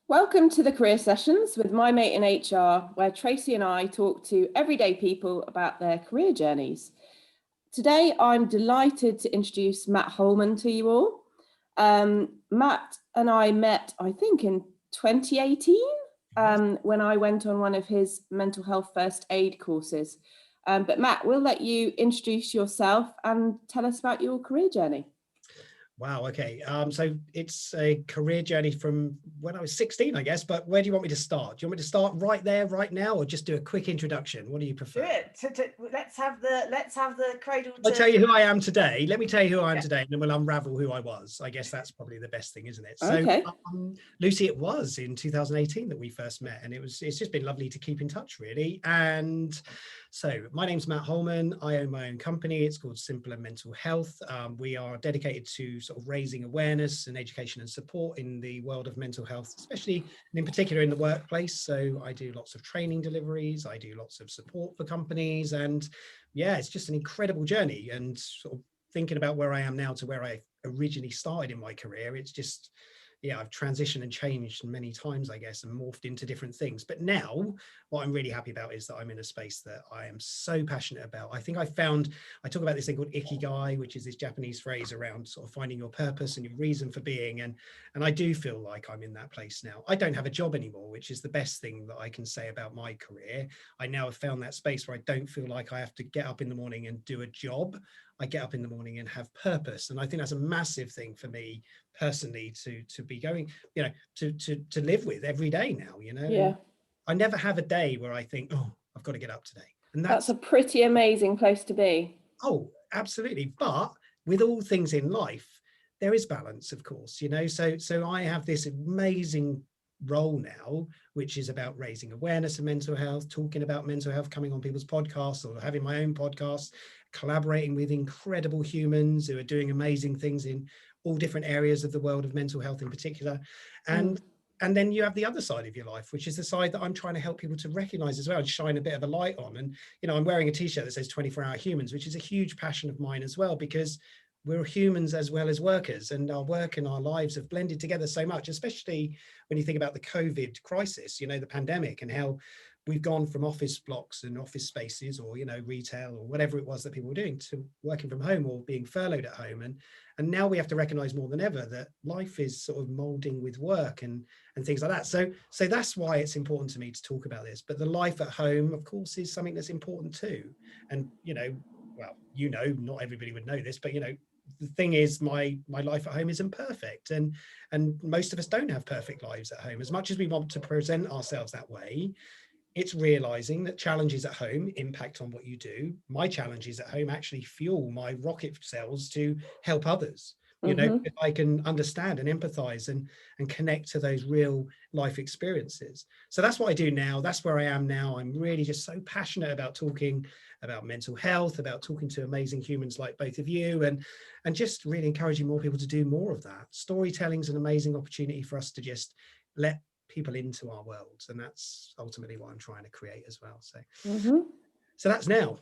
Welcome to the Career Sessions with My Mate in HR, where Tracy and I talk to everyday people about their career journeys. Today, I'm delighted to introduce Matt Holman to you all. Matt and I met, I think, in 2018 when I went on one of his mental health first aid courses. But Matt, we'll let you introduce yourself and tell us about your career journey. Wow. Okay. So it's a career journey from when I was 16, I guess. But where do you want me to start? Do you want me to start right there, right now, or just do a quick introduction? What do you prefer? Do it. Let's have the cradle. I'll tell you who I am today. Let me tell you who I am today, and then we'll unravel who I was. I guess that's probably the best thing, isn't it? Okay. So, Lucy, it was in 2018 that we first met, and it's just been lovely to keep in touch, really. And so, my name's Matt Holman. I own my own company. It's called Simpler Mental Health. We are dedicated to sort of raising awareness and education and support in the world of mental health, especially and in particular in the workplace. So, I do lots of training deliveries. I do lots of support for companies, and yeah, it's just an incredible journey. And sort of thinking about where I am now to where I originally started in my career, it's just, yeah, I've transitioned and changed many times, I guess, and morphed into different things. But now what I'm really happy about is that I'm in a space that I am so passionate about. I think I talk about this thing called ikigai, which is this Japanese phrase around sort of finding your purpose and your reason for being. And I do feel like I'm in that place now. I don't have a job anymore, which is the best thing that I can say about my career. I now have found that space where I don't feel like I have to get up in the morning and do a job. I get up in the morning and have purpose. And I think that's a massive thing for me personally to be going, to live with every day now, Yeah. I never have a day where I think, oh, I've got to get up today. And That's a pretty amazing place to be. Oh, absolutely. But with all things in life, there is balance, of course, so I have this amazing role now, which is about raising awareness of mental health, talking about mental health, coming on people's podcasts or having my own podcast, collaborating with incredible humans who are doing amazing things in all different areas of the world of mental health in particular. And then you have the other side of your life, which is the side that I'm trying to help people to recognize as well and shine a bit of a light on. And, I'm wearing a t-shirt that says 24-hour humans, which is a huge passion of mine as well, because we're humans as well as workers, and our work and our lives have blended together so much, especially when you think about the COVID crisis, the pandemic, and how we've gone from office blocks and office spaces or, retail or whatever it was that people were doing to working from home or being furloughed at home. And now we have to recognize more than ever that life is sort of molding with work and things like that. So that's why it's important to me to talk about this. But the life at home, of course, is something that's important too. And, not everybody would know this, but, the thing is, my life at home isn't perfect. And most of us don't have perfect lives at home. As much as we want to present ourselves that way, it's realizing that challenges at home impact on what you do. My challenges at home actually fuel my rocket cells to help others. I can understand and empathize and connect to those real life experiences. So that's what I do now. That's where I am now. I'm really just so passionate about talking about mental health, about talking to amazing humans like both of you, and just really encouraging more people to do more of that. Storytelling is an amazing opportunity for us to just let people into our worlds, and that's ultimately what I'm trying to create as well. So that's now.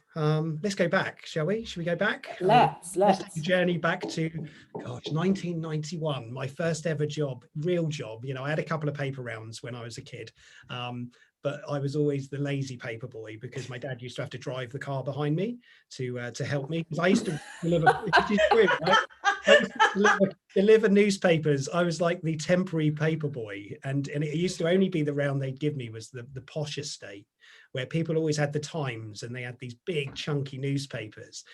Let's go back, shall we? Should we go back? Let's take a journey back to 1991, my first ever job, real job. I had a couple of paper rounds when I was a kid, but I was always the lazy paper boy because my dad used to have to drive the car behind me to help me, because I used to deliver, which is true, right? I used to deliver newspapers. I was like the temporary paper boy, and it used to only be the round they'd give me was the posh estate, where people always had the Times and they had these big chunky newspapers.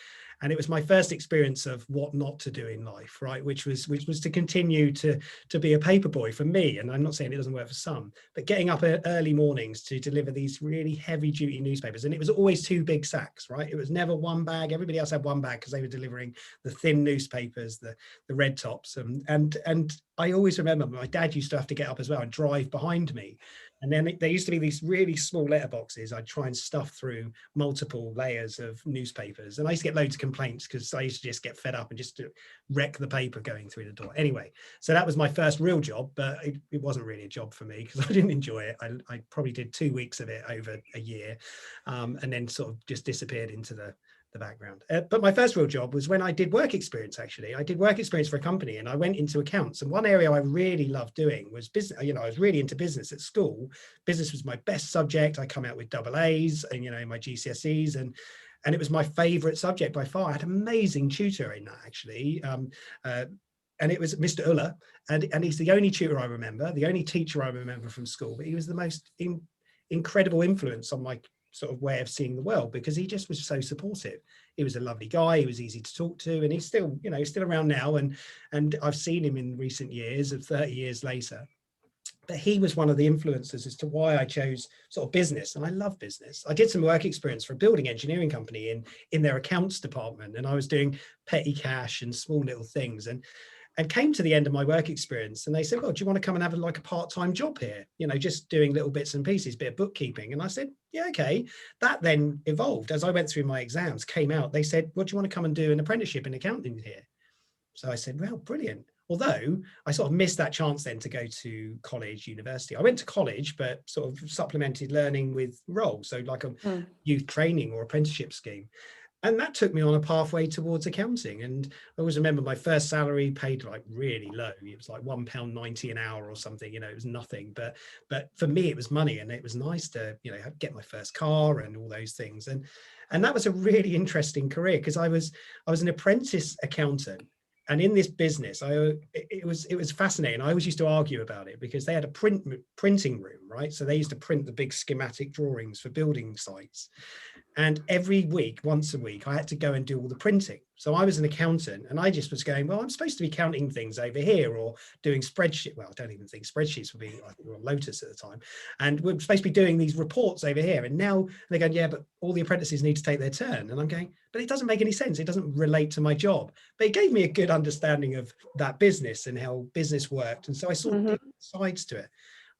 And it was my first experience of what not to do in life, right? Which was to continue to be a paper boy for me. And I'm not saying it doesn't work for some, but getting up early mornings to deliver these really heavy duty newspapers. And it was always two big sacks, right? It was never one bag. Everybody else had one bag because they were delivering the thin newspapers, the red tops. And I always remember my dad used to have to get up as well and drive behind me. And then there used to be these really small letterboxes I'd try and stuff through multiple layers of newspapers. And I used to get loads of complaints because I used to just get fed up and just to wreck the paper going through the door. Anyway, so that was my first real job, but it wasn't really a job for me because I didn't enjoy it. I probably did 2 weeks of it over a year, and then sort of just disappeared into the the background. But my first real job was when I did work experience. Actually, I did work experience for a company, and I went into accounts. And one area I really loved doing was business. You know, I was really into business at school. Business was my best subject. I come out with double A's, and in my GCSEs, and it was my favorite subject by far. I had an amazing tutor in that, actually. And it was Mr. Uller, and he's the only tutor I remember, the only teacher I remember from school, but he was the most incredible influence on my sort of way of seeing the world, because he just was so supportive. He was a lovely guy, he was easy to talk to, and he's still, still around now, and I've seen him in recent years, of 30 years later. But he was one of the influences as to why I chose sort of business, and I love business. I did some work experience for a building engineering company in their accounts department, and I was doing petty cash and small little things, and came to the end of my work experience, and they said, well, do you want to come and have like a part-time job here, just doing little bits and pieces, bit of bookkeeping? And I said, yeah, okay. That then evolved as I went through my exams, came out, they said, well, do you want to come and do an apprenticeship in accounting here? So I said, well, brilliant. Although I sort of missed that chance then to go to college, university. I went to college, but sort of supplemented learning with roles, so like a youth training or apprenticeship scheme. And that took me on a pathway towards accounting. And I always remember my first salary paid like really low. It was like £1.90 an hour or something, it was nothing. But for me, it was money, and it was nice to, get my first car and all those things. And that was a really interesting career, because I was an apprentice accountant. And in this business, it was fascinating. I always used to argue about it, because they had a printing room, right? So they used to print the big schematic drawings for building sites. And every week, once a week, I had to go and do all the printing. So I was an accountant, and I just was going, well, I'm supposed to be counting things over here, or doing spreadsheets. Well, I don't even think spreadsheets were being, I think we were on Lotus at the time. And we're supposed to be doing these reports over here. And now they're going, yeah, but all the apprentices need to take their turn. And I'm going, but it doesn't make any sense. It doesn't relate to my job. But it gave me a good understanding of that business and how business worked. And so I saw different sides to it.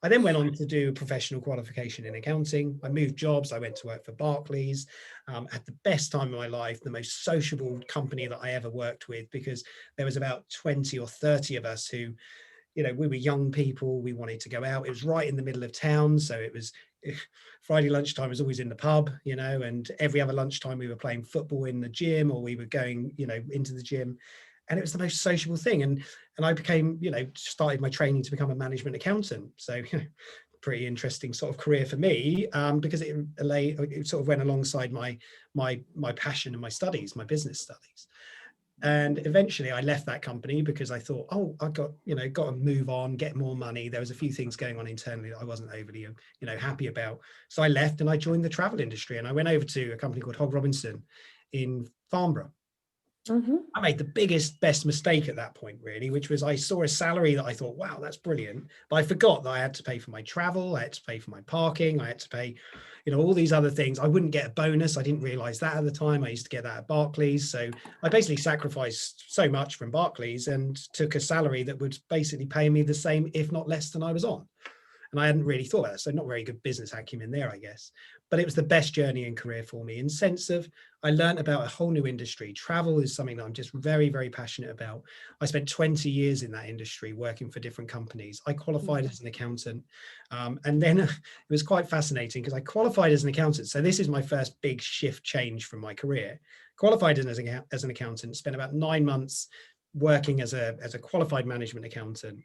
I then went on to do a professional qualification in accounting. I moved jobs. I went to work for Barclays, had the best time of my life, the most sociable company that I ever worked with, because there was about 20 or 30 of us who, we were young people. We wanted to go out. It was right in the middle of town. So it was Friday lunchtime was always in the pub, and every other lunchtime we were playing football in the gym, or we were going, into the gym. And it was the most sociable thing. And I became, started my training to become a management accountant. So, pretty interesting sort of career for me, because it sort of went alongside my passion and my studies, my business studies. And eventually I left that company because I thought, oh, I got to move on, get more money. There was a few things going on internally that I wasn't overly, happy about. So I left and I joined the travel industry, and I went over to a company called Hogg Robinson in Farnborough. I made the best mistake at that point, really, which was I saw a salary that I thought, wow, that's brilliant. But I forgot that I had to pay for my travel. I had to pay for my parking. I had to pay, all these other things. I wouldn't get a bonus. I didn't realize that at the time. I used to get that at Barclays. So I basically sacrificed so much from Barclays and took a salary that would basically pay me the same, if not less, than I was on. And I hadn't really thought of that. So not very good business acumen there, I guess. But it was the best journey and career for me, in sense of I learned about a whole new industry. Travel is something that I'm just very, very passionate about. I spent 20 years in that industry working for different companies. I qualified as an accountant. And then it was quite fascinating because I qualified as an accountant. So this is my first big shift change from my career. Qualified as an accountant, spent about 9 months working as a qualified management accountant.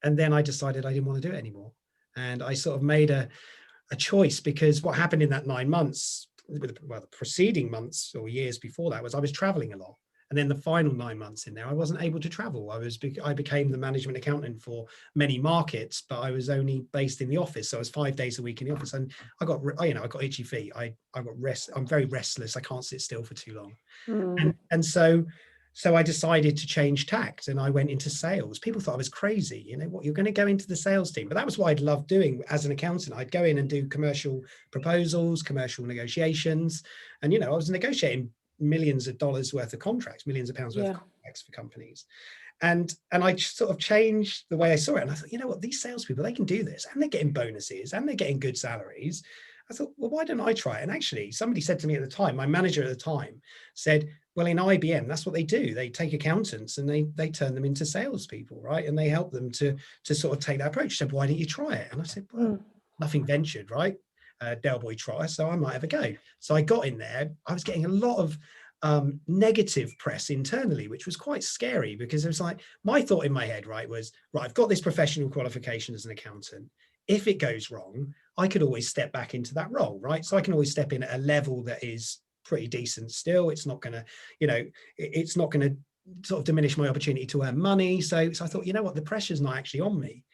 And then I decided I didn't want to do it anymore. And I sort of made a choice, because what happened in that 9 months, well, the preceding months or years before that, was I was traveling a lot. And then the final 9 months in there, I wasn't able to travel. I became the management accountant for many markets, but I was only based in the office. So I was 5 days a week in the office, and I got itchy feet. I got rest. I'm very restless. I can't sit still for too long. And so I decided to change tact, and I went into sales. People thought I was crazy. What, you're going to go into the sales team? But that was what I'd loved doing as an accountant. I'd go in and do commercial proposals, commercial negotiations. And, I was negotiating millions of dollars worth of contracts, millions of pounds worth of contracts for companies. And I sort of changed the way I saw it. And I thought, what, these salespeople, they can do this, and they're getting bonuses, and they're getting good salaries. I thought, well, why don't I try it? And actually, somebody said to me at the time, my manager at the time said, well, in IBM, that's what they do. They take accountants and they turn them into salespeople, right? And they help them to sort of take that approach. She said, why don't you try it? And I said, well, nothing ventured, right? Del Boy try, so I might have a go. So I got in there. I was getting a lot of negative press internally, which was quite scary, because it was like, my thought in my head, right, was, right, I've got this professional qualification as an accountant. If it goes wrong, I could always step back into that role, right? So I can always step in at a level that is pretty decent still. It's not going to, it's not going to sort of diminish my opportunity to earn money. So I thought, you know what, the pressure's not actually on me.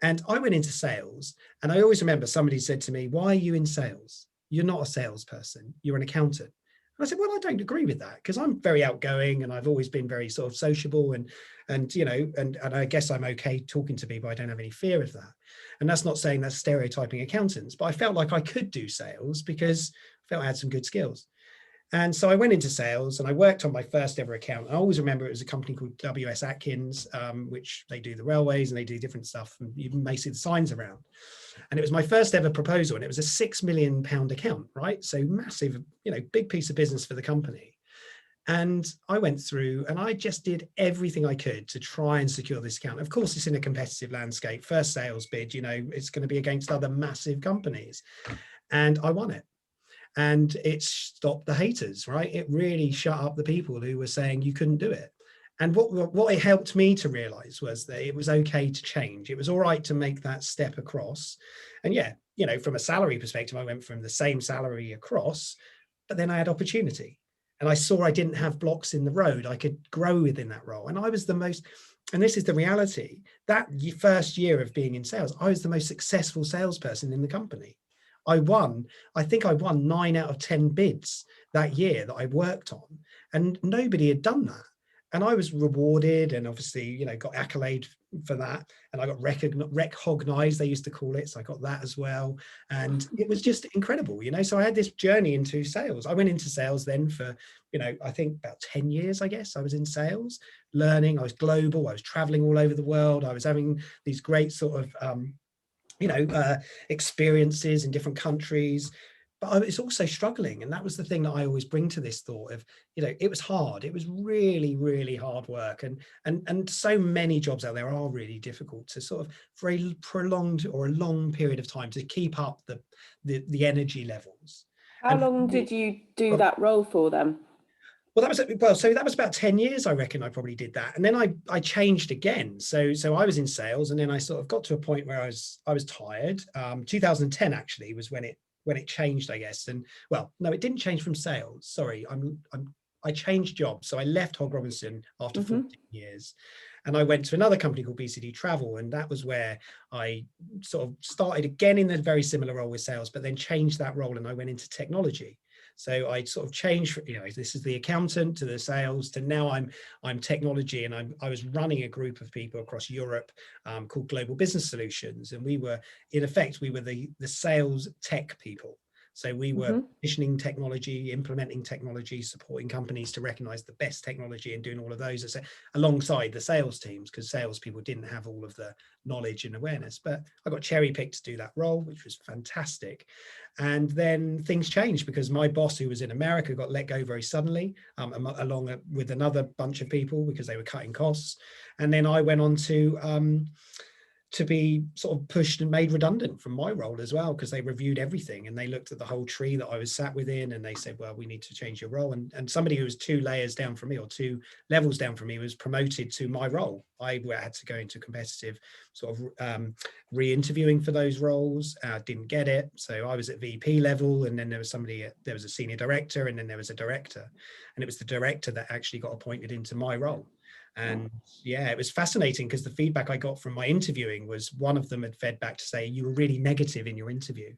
And I went into sales, and I always remember somebody said to me, why are you in sales? You're not a salesperson, you're an accountant. And I said, well, I don't agree with that, because I'm very outgoing and I've always been very sort of sociable, and I guess I'm okay talking to people. I don't have any fear of that. And that's not saying that's stereotyping accountants, but I felt like I could do sales because I felt I had some good skills. And so I went into sales, and I worked on my first ever account. I always remember it was a company called W.S. Atkins, which they do the railways and they do different stuff, and you may see the signs around. And it was my first ever proposal, and it was a £6 million account, right? So massive, big piece of business for the company. And I went through and I just did everything I could to try and secure this account. Of course, it's in a competitive landscape. First sales bid, it's going to be against other massive companies. And I won it. And it stopped the haters, right? It really shut up the people who were saying you couldn't do it. And what it helped me to realize was that it was okay to change. It was all right to make that step across. And yeah, from a salary perspective, I went from the same salary across, but then I had opportunity. And I saw I didn't have blocks in the road. I could grow within that role. And I was the most, and this is the reality, that first year of being in sales, I was the most successful salesperson in the company. I think I won 9 out of 10 bids that year that I worked on, and nobody had done that. And I was rewarded, and obviously, got accolade for that. And I got recognized, they used to call it. So I got that as well. And it was just incredible, So I had this journey into sales. I went into sales then for, I think about 10 years, I guess I was in sales, learning. I was global. I was traveling all over the world. I was having these great sort of, experiences in different countries, but I was also struggling. And that was the thing that I always bring to this thought of, it was hard. It was really, really hard work. And so many jobs out there are really difficult to sort of, for a prolonged or a long period of time, to keep up the energy levels. How long did you do that role for then? Well, so that was about 10 years, I reckon. I probably did that. And then I changed again. So I was in sales, and then I sort of got to a point where I was tired. 2010 actually was when it changed, I guess. And well, no, it didn't change from sales. Sorry, I changed jobs. So I left Hogg Robinson after 14 years, and I went to another company called BCD Travel. And that was where I sort of started again in a very similar role with sales, but then changed that role and I went into technology. So I sort of changed, this is the accountant to the sales to now I'm technology, and I was running a group of people across Europe called Global Business Solutions, and we were the sales tech people. So we were positioning technology, implementing technology, supporting companies to recognize the best technology, and doing all of those alongside the sales teams, because salespeople didn't have all of the knowledge and awareness. But I got cherry picked to do that role, which was fantastic. And then things changed because my boss, who was in America, got let go very suddenly, along with another bunch of people, because they were cutting costs. And then I went on to be sort of pushed and made redundant from my role as well, because they reviewed everything and they looked at the whole tree that I was sat within, and they said, well, we need to change your role. And somebody who was 2 layers down from me, or 2 levels down from me, was promoted to my role. I had to go into competitive sort of re-interviewing for those roles. Didn't get it. So I was at VP level, and then there was a senior director, and then there was a director. And it was the director that actually got appointed into my role. And yeah, it was fascinating, because the feedback I got from my interviewing was, one of them had fed back to say, you were really negative in your interview.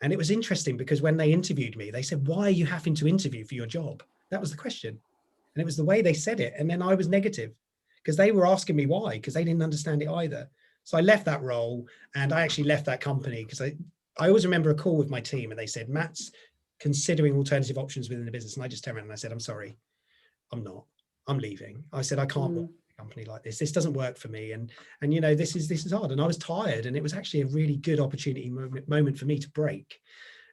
And it was interesting, because when they interviewed me, they said, why are you having to interview for your job? That was the question. And it was the way they said it. And then I was negative, because they were asking me why, because they didn't understand it either. So I left that role, and I actually left that company, because I always remember a call with my team, and they said, Matt's considering alternative options within the business. And I just turned around and I said, I'm sorry, I'm not. I'm leaving. I said, I can't work in a company like this. This doesn't work for me. And this is hard. And I was tired, and it was actually a really good opportunity moment for me to break.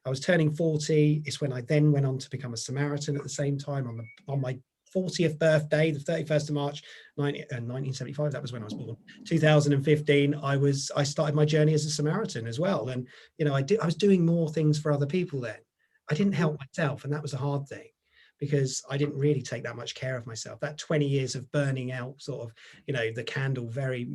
I was turning 40. It's when I then went on to become a Samaritan at the same time on my 40th birthday, the 31st of March, 1975. That was when I was born. 2015, I started my journey as a Samaritan as well. And, I was doing more things for other people then. I didn't help myself, and that was a hard thing. because I didn't really take that much care of myself. That 20 years of burning out sort of, the candle very,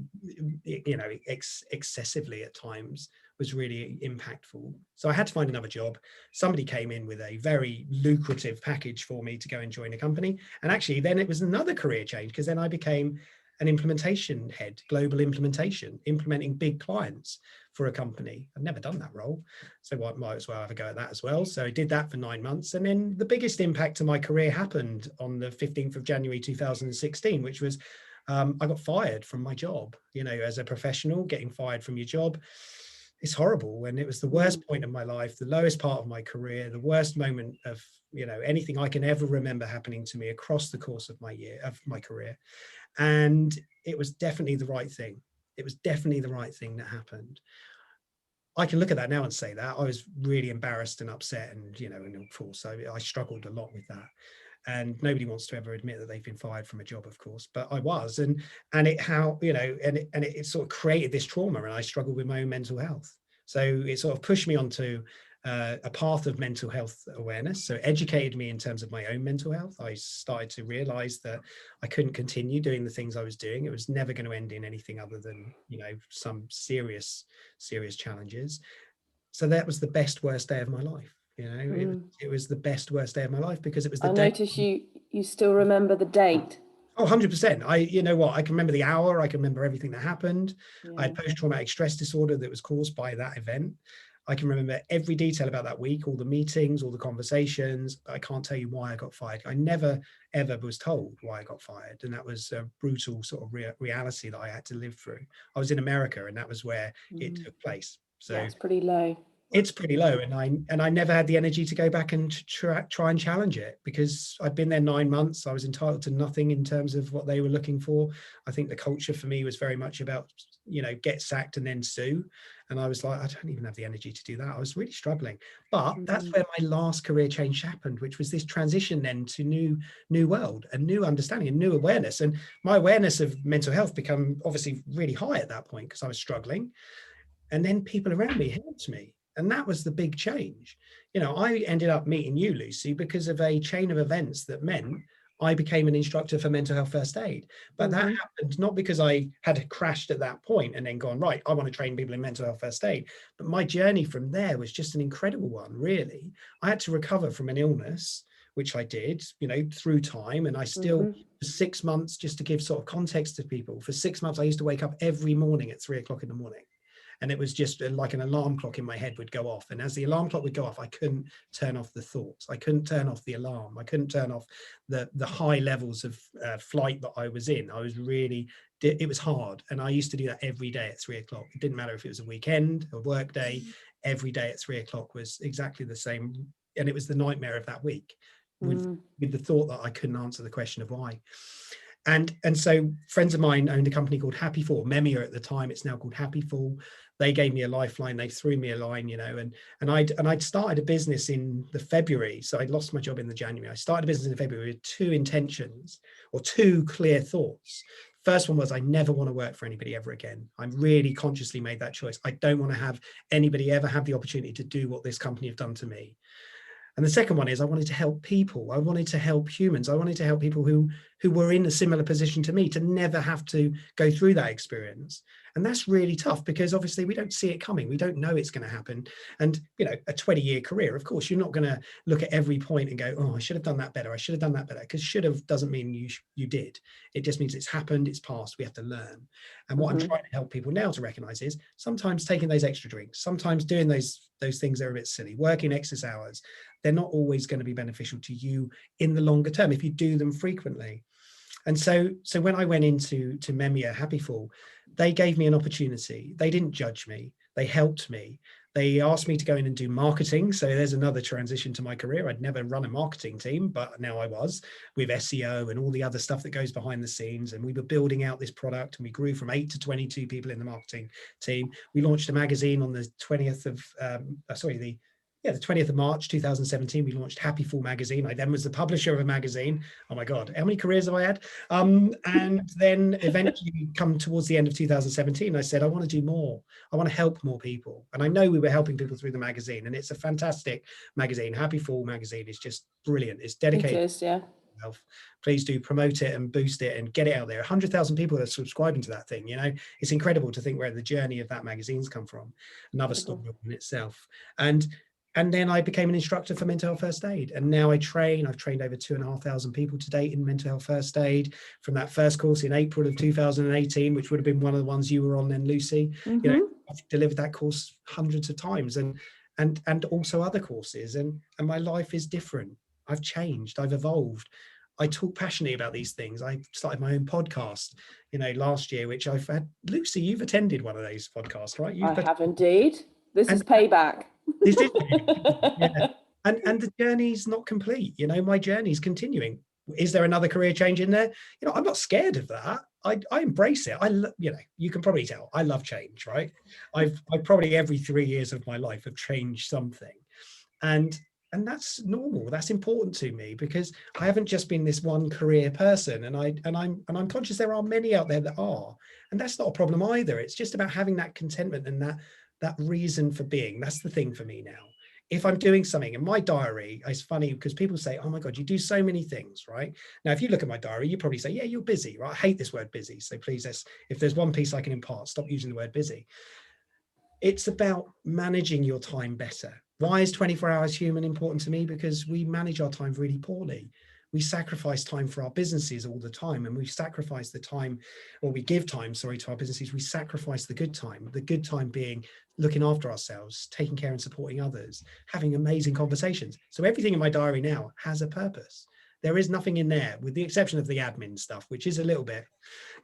excessively at times was really impactful. So I had to find another job. Somebody came in with a very lucrative package for me to go and join a company. And actually then it was another career change, because then I became an implementation head, global implementation, implementing big clients for a company. I've never done that role, so I might as well have a go at that as well. So I did that for 9 months. And then the biggest impact to my career happened on the 15th of January 2016, which was I got fired from my job. As a professional, getting fired from your job, it's horrible. And it was the worst point of my life, the lowest part of my career, the worst moment of anything I can ever remember happening to me across the course of my career. And it was definitely the right thing. It was definitely the right thing that happened. I can look at that now and say that I was really embarrassed and upset, and and of course I struggled a lot with that. And nobody wants to ever admit that they've been fired from a job, of course, but I was, and it sort of created this trauma, and I struggled with my own mental health. So it sort of pushed me onto a path of mental health awareness. So it educated me in terms of my own mental health. I started to realize that I couldn't continue doing the things I was doing. It was never going to end in anything other than, some serious challenges. So that was the best, worst day of my life. It was the best, worst day of my life, because it was the I day. notice you still remember the date. Oh, 100%. I can remember the hour. I can remember everything that happened. Yeah. I had post-traumatic stress disorder that was caused by that event. I can remember every detail about that week, all the meetings, all the conversations. I can't tell you why I got fired. I never, ever was told why I got fired. And that was a brutal sort of reality that I had to live through. I was in America, and that was where it took place. So yeah, it's pretty low. It's pretty low, and I never had the energy to go back and try and challenge it, because I'd been there 9 months. I was entitled to nothing in terms of what they were looking for. I think the culture for me was very much about, get sacked and then sue. And I was like, I don't even have the energy to do that. I was really struggling. But that's where my last career change happened, which was this transition then to new world, a new understanding, a new awareness. And my awareness of mental health became obviously really high at that point, because I was struggling. And then people around me helped me. And that was the big change. I ended up meeting you, Lucy, because of a chain of events that meant I became an instructor for mental health first aid. But that happened not because I had crashed at that point and then gone, right, I want to train people in mental health first aid. But my journey from there was just an incredible one, really. I had to recover from an illness, which I did, through time. And I still, for 6 months, just to give sort of context to people, for 6 months, I used to wake up every morning at 3 o'clock in the morning. And it was just like an alarm clock in my head would go off. And as the alarm clock would go off, I couldn't turn off the thoughts. I couldn't turn off the alarm. I couldn't turn off the high levels of flight that I was in. It was hard. And I used to do that every day at 3 o'clock. It didn't matter if it was a weekend, a work day, every day at 3 o'clock was exactly the same. And it was the nightmare of that week with the thought that I couldn't answer the question of why. And so friends of mine owned a company called Happy Fall, Memia at the time. It's now called Happy Fall. They gave me a lifeline. They threw me a line, and I'd started a business in the February. So I'd lost my job in the January. I started a business in February with two intentions, or two clear thoughts. First one was, I never want to work for anybody ever again. I really consciously made that choice. I don't want to have anybody ever have the opportunity to do what this company have done to me. And the second one is, I wanted to help people. I wanted to help humans. I wanted to help people who were in a similar position to me, to never have to go through that experience. And that's really tough, because obviously we don't see it coming. We don't know it's going to happen. And, a 20-year career, of course, you're not going to look at every point and go, oh, I should have done that better. I should have done that better. Because should have doesn't mean you did. It just means it's happened. It's past. We have to learn. And what I'm trying to help people now to recognize is sometimes taking those extra drinks, sometimes doing those things that are a bit silly, working excess hours, they're not always going to be beneficial to you in the longer term if you do them frequently. And so when I went into Memia Happy Fall, they gave me an opportunity. They didn't judge me. They helped me. They asked me to go in and do marketing. So there's another transition to my career. I'd never run a marketing team, but now I was, with SEO and all the other stuff that goes behind the scenes. And we were building out this product, and we grew from 8 to 22 people in the marketing team. We launched a magazine on the 20th of, the the 20th of March 2017, we launched Happy Fool magazine. I then was the publisher of a magazine. Oh my God, how many careers have I had? And then eventually come towards the end of 2017, I said, I want to do more. I want to help more people. And I know we were helping people through the magazine, and it's a fantastic magazine. Happy Fool magazine is just brilliant. It's dedicated. It is, yeah. Health. Please do promote it and boost it and get it out there. 100,000 people are subscribing to that thing. You know, it's incredible to think where the journey of that magazine's come from. Another story in itself. And then I became an instructor for mental health first aid, and now I've trained over 2,500 people to date in mental health first aid from that first course in April of 2018, which would have been one of the ones you were on then, Lucy. You know, I've delivered that course hundreds of times, and also other courses, and my life is different. I've changed, I've evolved. I talk passionately about these things. I started my own podcast, you know, last year, which I've had. Lucy, you've attended one of those podcasts, right? I have indeed. This is payback. This is, yeah. And the journey's not complete. You know, my journey's continuing. Is there another career change in there? You know, I'm not scared of that. I embrace it. You know, you can probably tell I love change, right? I probably every 3 years of my life have changed something, and that's normal. That's important to me, because I haven't just been this one career person, and I'm conscious there are many out there that are, and that's not a problem either. It's just about having that contentment and that reason for being. That's the thing for me now. If I'm doing something in my diary, it's funny because people say, oh my God, you do so many things, right? Now, if you look at my diary, you probably say, yeah, you're busy, right? I hate this word busy. So please, if there's one piece I can impart, stop using the word busy. It's about managing your time better. Why is 24 hours human important to me? Because we manage our time really poorly. We sacrifice time for our businesses all the time, and we sacrifice the time, or we give time, sorry, to our businesses. We sacrifice the good time being looking after ourselves, taking care and supporting others, having amazing conversations. So everything in my diary now has a purpose. There is nothing in there, with the exception of the admin stuff, which is a little bit,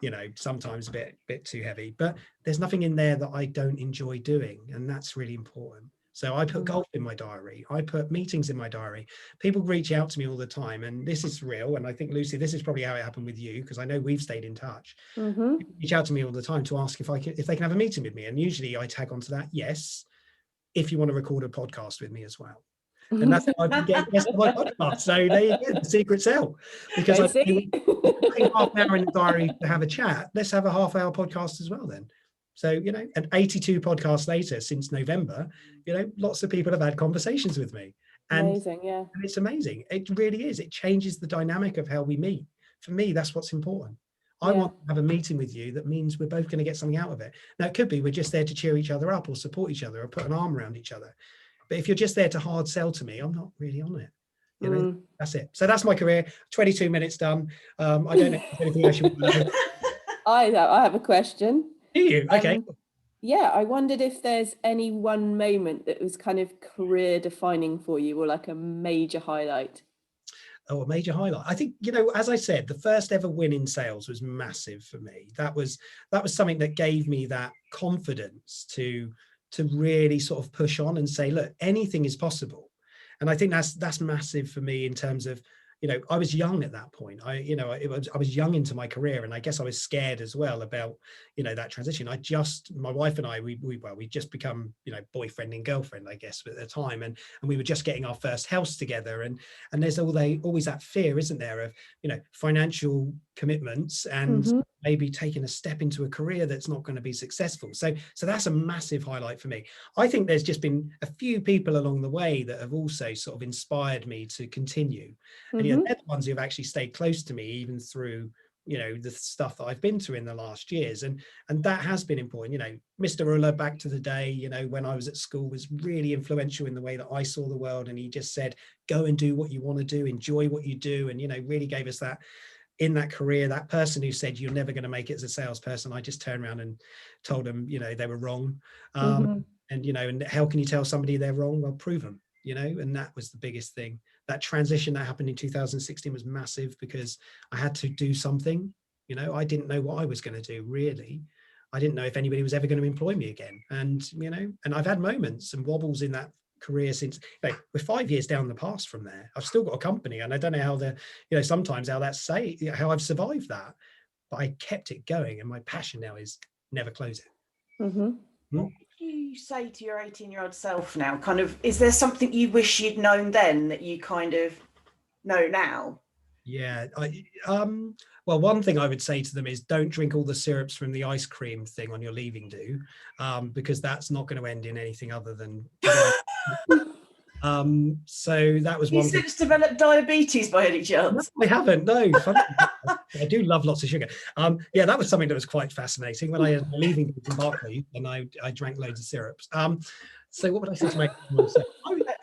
you know, sometimes a bit too heavy, but there's nothing in there that I don't enjoy doing. And that's really important. So I put golf in my diary. I put meetings in my diary. People reach out to me all the time, and this is real. And I think, Lucy, this is probably how it happened with you, because I know we've stayed in touch. People reach out to me all the time to ask if they can have a meeting with me. And usually I tag onto that, yes, if you want to record a podcast with me as well. And that's how I've been getting guests on my podcast. So there you go, the secret's out. Because I think half an hour in the diary to have a chat, let's have a half-hour podcast as well then. So, you know, and 82 podcasts later since November, you know, lots of people have had conversations with me. And, amazing, yeah. And it's amazing. It really is. It changes the dynamic of how we meet. For me, that's what's important. I want to have a meeting with you that means we're both going to get something out of it. Now, it could be we're just there to cheer each other up or support each other or put an arm around each other. But if you're just there to hard sell to me, I'm not really on it. You know, that's it. So that's my career. 22 minutes done. I don't know if there's anything else you want to know. I have a question. Do you? Okay. Yeah, I wondered if there's any one moment that was kind of career defining for you, or like a major highlight. Oh, a major highlight. I think, you know, as I said, the first ever win in sales was massive for me. That was something that gave me that confidence to really sort of push on and say, look, anything is possible. And I think that's massive for me in terms of, you know, I was young at that point. I was young into my career, and I guess I was scared as well about, you know, that transition. My wife and I, we just become, you know, boyfriend and girlfriend, I guess, at the time, and we were just getting our first house together, and there's always that fear, isn't there, of, you know, financial commitments and maybe taking a step into a career that's not going to be successful. So that's a massive highlight for me. I think there's just been a few people along the way that have also sort of inspired me to continue. And you know, they're the ones who've actually stayed close to me even through, you know, the stuff that I've been through in the last years. And that has been important. You know, Mr. Uller, back to the day, you know, when I was at school, was really influential in the way that I saw the world. And he just said, go and do what you want to do, enjoy what you do. And, you know, really gave us that in that career. That person who said you're never going to make it as a salesperson, I just turned around and told them, you know, they were wrong. And, you know, and how can you tell somebody they're wrong? Well, prove them, you know, and that was the biggest thing. That transition that happened in 2016 was massive, because I had to do something. You know, I didn't know what I was going to do, really. I didn't know if anybody was ever going to employ me again. And, you know, and I've had moments and wobbles in that career since, you know, we're 5 years down the path from there. I've still got a company, and I don't know how sometimes how how I've survived that, but I kept it going, and my passion now is never close it. Hmm? What would you say to your 18-year-old self now? Kind of, is there something you wish you'd known then that you kind of know now? Yeah, well, one thing I would say to them is don't drink all the syrups from the ice cream thing on your leaving do, because that's not going to end in anything other than so that was You one thing. since developed diabetes by any No, chance? I haven't. No, funny. I do love lots of sugar. Yeah, that was something that was quite fascinating when I was leaving from Barclays and I drank loads of syrups. So what would I say to my myself?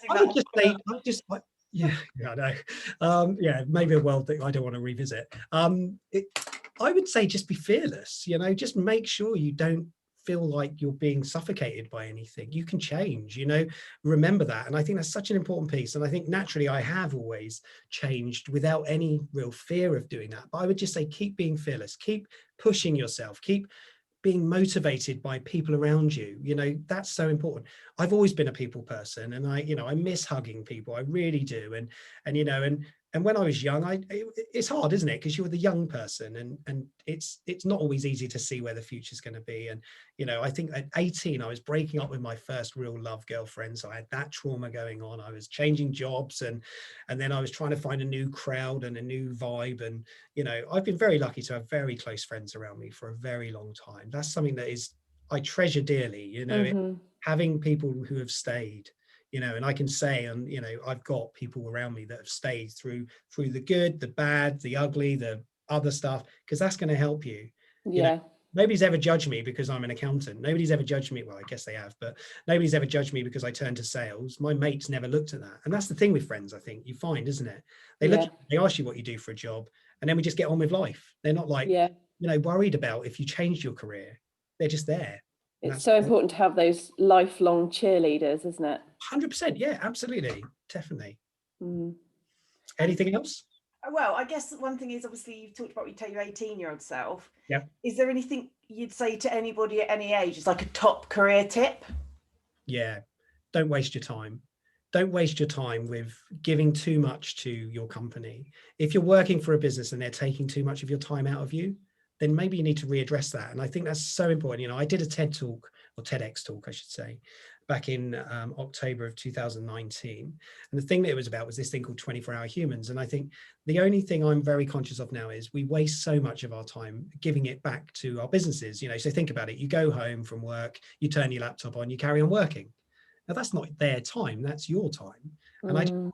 I would just say, yeah, I know. Yeah, maybe a world that I don't want to revisit. I would say just be fearless. You know, just make sure you don't feel like you're being suffocated by anything. You can change. You know, remember that. And I think that's such an important piece. And I think naturally I have always changed without any real fear of doing that. But I would just say keep being fearless, keep pushing yourself, keep being motivated by people around you. You know, that's so important. I've always been a people person, and I miss hugging people. I really do. And and when I was young, it's hard, isn't it? Because you're the young person, and it's not always easy to see where the future's going to be. And I think at 18 I was breaking up with my first real love girlfriend, so I had that trauma going on. I was changing jobs, and then I was trying to find a new crowd and a new vibe. And I've been very lucky to have very close friends around me for a very long time. That's something that I treasure dearly, having people who have stayed, and I can say, and I've got people around me that have stayed through the good, the bad, the ugly, the other stuff, because that's going to help you. Yeah. Nobody's ever judged me because I'm an accountant. Nobody's ever judged me. Well, I guess they have, but nobody's ever judged me because I turned to sales. My mates never looked at that. And that's the thing with friends, I think you find, isn't it? They look, they ask you what you do for a job, and then we just get on with life. They're not like, worried about if you changed your career. They're just there. It's so important to have those lifelong cheerleaders, isn't it? 100%. Yeah, absolutely. Definitely. Mm. Anything else? Well, I guess one thing is, obviously you've talked about, you tell your 18-year-old self. Yeah. Is there anything you'd say to anybody at any age? It's like a top career tip? Yeah. Don't waste your time. Don't waste your time with giving too much to your company. If you're working for a business and they're taking too much of your time out of you, then maybe you need to readdress that. And I think that's so important. I did a TED talk, or TEDx talk, I should say, back in October of 2019. And the thing that it was about was this thing called 24-hour humans. And I think the only thing I'm very conscious of now is we waste so much of our time giving it back to our businesses. So think about it. You go home from work, you turn your laptop on, you carry on working. Now that's not their time, that's your time. And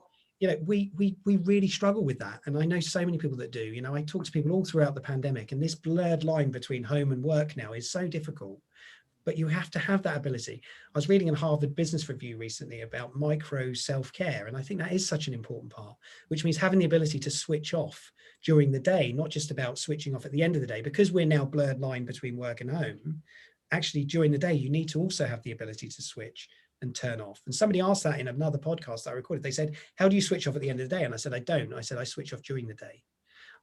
we really struggle with that. And I know so many people that do. I talk to people all throughout the pandemic, and this blurred line between home and work now is so difficult. But you have to have that ability. I was reading in Harvard Business Review recently about micro self-care, and I think that is such an important part, which means having the ability to switch off during the day, not just about switching off at the end of the day, because we're now blurred line between work and home. Actually, during the day, you need to also have the ability to switch and turn off. And somebody asked that in another podcast that I recorded. They said, how do you switch off at the end of the day? And I said, I don't. I said, I switch off during the day.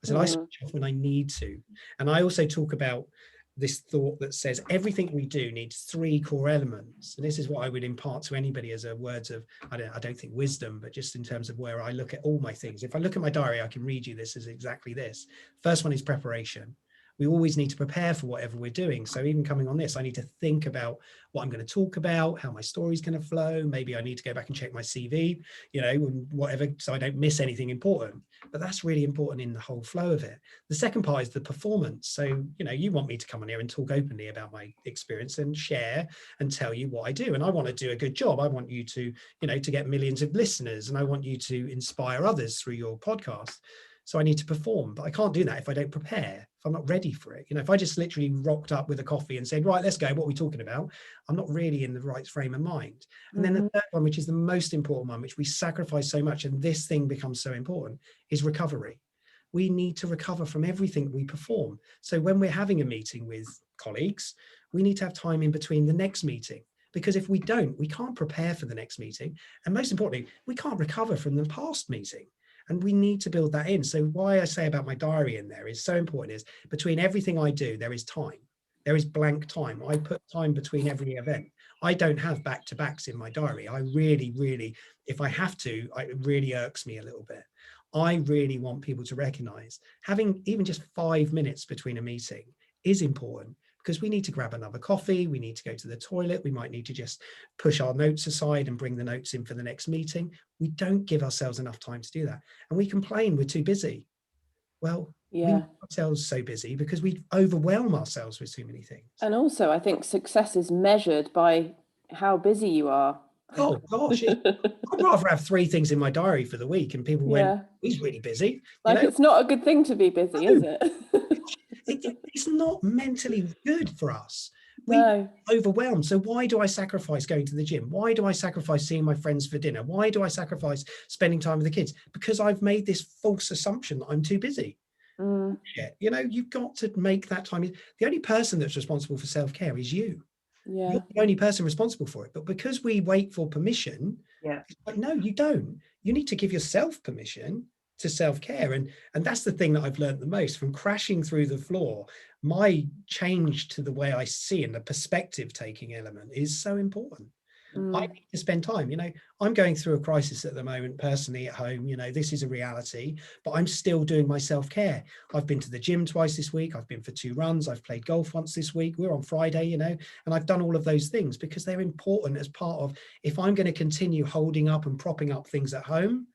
I said, I switch off when I need to. And I also talk about this thought that says everything we do needs 3 core elements. And this is what I would impart to anybody as a words of, I don't think wisdom, but just in terms of where I look at all my things. If I look at my diary, I can read you this as exactly this. First one is preparation. We always need to prepare for whatever we're doing. So even coming on this, I need to think about what I'm going to talk about, how my story's going to flow. Maybe I need to go back and check my CV, whatever, so I don't miss anything important. But that's really important in the whole flow of it. The second part is the performance. So, you want me to come on here and talk openly about my experience and share and tell you what I do. And I want to do a good job. I want you to, to get millions of listeners, and I want you to inspire others through your podcast. So I need to perform, but I can't do that if I don't prepare, if I'm not ready for it. If I just literally rocked up with a coffee and said, right, let's go, what are we talking about? I'm not really in the right frame of mind. And then the third one, which is the most important one, which we sacrifice so much, and this thing becomes so important, is recovery. We need to recover from everything we perform. So when we're having a meeting with colleagues, we need to have time in between the next meeting. Because if we don't, we can't prepare for the next meeting. And most importantly, we can't recover from the past meeting. And we need to build that in. So why I say about my diary in there is so important is between everything I do, there is time. There is blank time. I put time between every event. I don't have back-to-backs in my diary. I really, if I have to, it really irks me a little bit. I really want people to recognize having even just 5 minutes between a meeting is important, because we need to grab another coffee, we need to go to the toilet, we might need to just push our notes aside and bring the notes in for the next meeting. We don't give ourselves enough time to do that. And we complain we're too busy. Well, we Yeah. make ourselves so busy because we overwhelm ourselves with too many things. And also, I think success is measured by how busy you are. Oh gosh, I'd rather have 3 things in my diary for the week and people Yeah. went, he's really busy. Like, it's not a good thing to be busy, is it? It's not mentally good for us. We No. overwhelmed. So why do I sacrifice going to the gym? Why do I sacrifice seeing my friends for dinner? Why do I sacrifice spending time with the kids? Because I've made this false assumption that I'm too busy. Yeah, you know, you've got to make that time. The only person that's responsible for self-care is you. Yeah. You're the only person responsible for it. But because we wait for permission, it's like, no, you don't. You need to give yourself permission to self-care. And that's the thing that I've learned the most from crashing through the floor. My change to the way I see and the perspective taking element is so important. I need to spend time. You know, I'm going through a crisis at the moment personally at home. You know, this is a reality, but I'm still doing my self-care. I've been to the gym twice this week. I've been for 2 runs. I've played golf once this week. We're on Friday, you know, and I've done all of those things because they're important as part of, if I'm going to continue holding up and propping up things at home,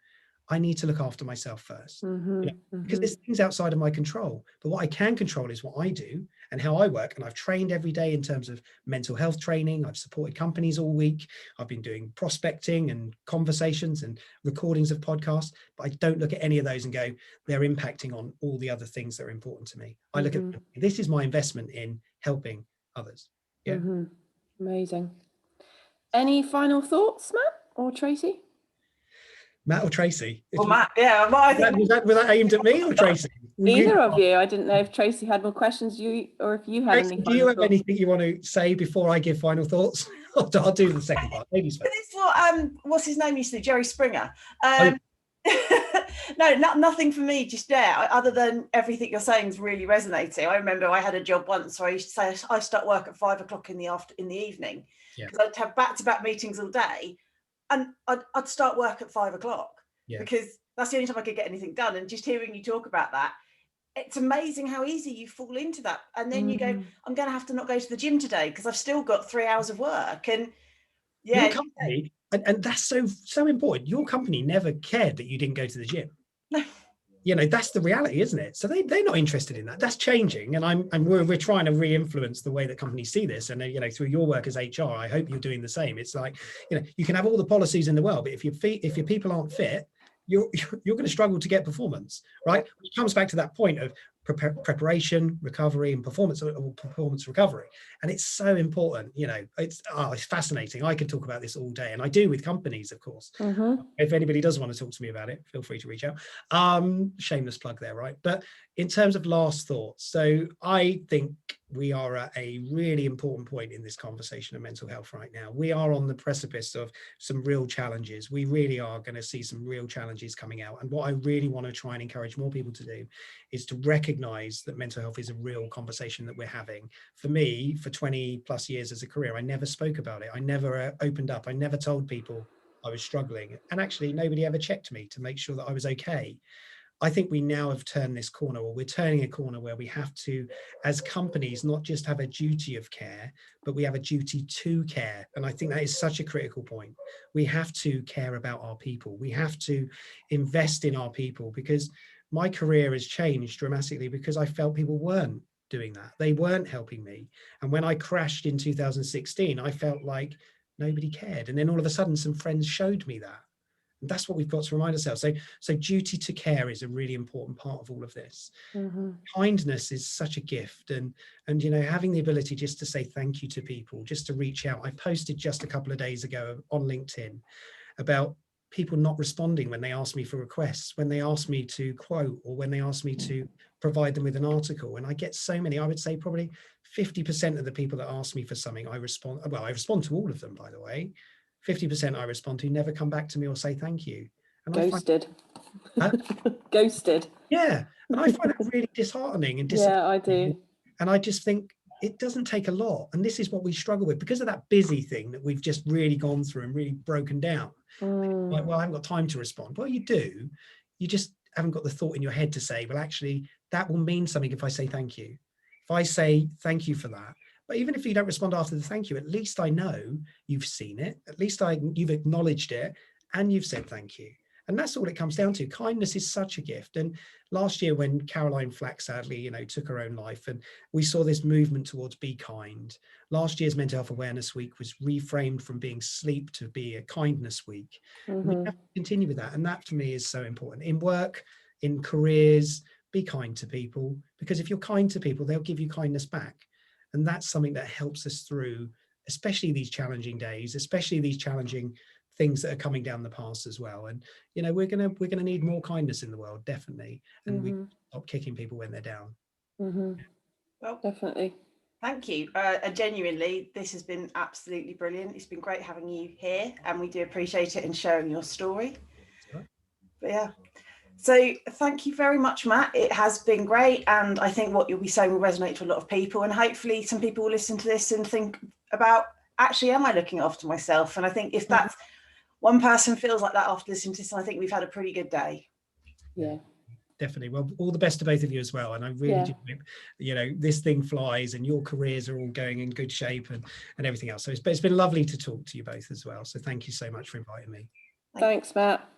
I need to look after myself first, you know, because there's things outside of my control. But what I can control is what I do and how I work. And I've trained every day in terms of mental health training. I've supported companies all week. I've been doing prospecting and conversations and recordings of podcasts. But I don't look at any of those and go, they're impacting on all the other things that are important to me. I look at, this is my investment in helping others. Yeah. Amazing. Any final thoughts, Matt or Tracy? Matt or Tracy? Well, Matt, yeah. Well, I think was that aimed at me or Tracy? Either of you. I didn't know if Tracy had more questions, or if you had Tracy, any. do you have anything you want to say before I give final thoughts? I'll do the second part. Ladies first. This is what what's his name used to do, Jerry Springer. No, nothing for me just yet, other than everything you're saying is really resonating. I remember I had a job once where I used to say I start work at 5 o'clock in the evening, because I'd have back-to-back meetings all day, and I'd start work at 5 o'clock because that's the only time I could get anything done. And just hearing you talk about that, it's amazing how easy you fall into that. And then you go, I'm going to have to not go to the gym today because I've still got 3 hours of work. And your company, and that's so important. Your company never cared that you didn't go to the gym. No. You know, that's the reality, isn't it? So they're not interested in that. That's changing, and we're trying to re-influence the way that companies see this. And you know, through your work as HR, I hope you're doing the same. It's like, you know, you can have all the policies in the world, but if your people aren't fit, you're going to struggle to get performance, right? Which comes back to that point of preparation, recovery, and performance recovery. And it's so important. You know, it's fascinating. I could talk about this all day, and I do with companies, of course. If anybody does want to talk to me about it, feel free to reach out. Shameless plug there, right? But in terms of last thoughts, so I think we are at a really important point in this conversation of mental health right now. We are on the precipice of some real challenges. We really are going to see some real challenges coming out. And what I really want to try and encourage more people to do is to recognize that mental health is a real conversation that we're having. For me, for 20 plus years as a career, I never spoke about it. I never opened up. I never told people I was struggling. And actually, nobody ever checked me to make sure that I was okay. I think we now have turned this corner, or we're turning a corner where we have to, as companies, not just have a duty of care, but we have a duty to care. And I think that is such a critical point. We have to care about our people. We have to invest in our people, because my career has changed dramatically because I felt people weren't doing that. They weren't helping me. And when I crashed in 2016, I felt like nobody cared. And then all of a sudden, some friends showed me that. That's what we've got to remind ourselves. So duty to care is a really important part of all of this. Kindness is such a gift, and you know, having the ability just to say thank you to people, just to reach out. I posted just a couple of days ago on LinkedIn about people not responding when they ask me for requests, when they ask me to quote, or when they ask me to provide them with an article. And I get so many, I would say probably 50% of the people that ask me for something, I respond. Well, I respond to all of them, by the way. 50% I respond to never come back to me or say thank you. And Ghosted. Ghosted. Yeah. And I find it really disheartening and disappointing. Yeah, I do. And I just think it doesn't take a lot. And this is what we struggle with because of that busy thing that we've just really gone through and really broken down. Like, well, I haven't got time to respond. Well, you do. You just haven't got the thought in your head to say, well, actually, that will mean something if I say thank you. if I say thank you for that, but even if you don't respond after the thank you, at least I know you've seen it, at least you've acknowledged it, and you've said thank you. And that's all it comes down to. Kindness is such a gift. And last year, when Caroline Flack sadly, you know, took her own life, and we saw this movement towards be kind. Last year's Mental Health Awareness Week was reframed from being sleep to be a kindness week. We have to continue with that. And that for me is so important. In work, in careers, be kind to people, because if you're kind to people, they'll give you kindness back. And that's something that helps us through, especially these challenging days, especially these challenging things that are coming down the path as well. And you know, we're gonna need more kindness in the world, definitely, and we stop kicking people when they're down. Well, Definitely. Thank you. Genuinely, this has been absolutely brilliant. It's been great having you here, and we do appreciate it and sharing your story. Right. But yeah, so thank you very much, Matt. It has been great, and I think what you'll be saying will resonate to a lot of people, and hopefully some people will listen to this and think about, actually, am I looking after myself? And I think if that's one person feels like that after listening to this, I think we've had a pretty good day. Yeah. Definitely. Well, all the best to both of you as well. And I really do hope, you know, this thing flies and your careers are all going in good shape and everything else. So it's been lovely to talk to you both as well. So thank you so much for inviting me. Thanks, Matt.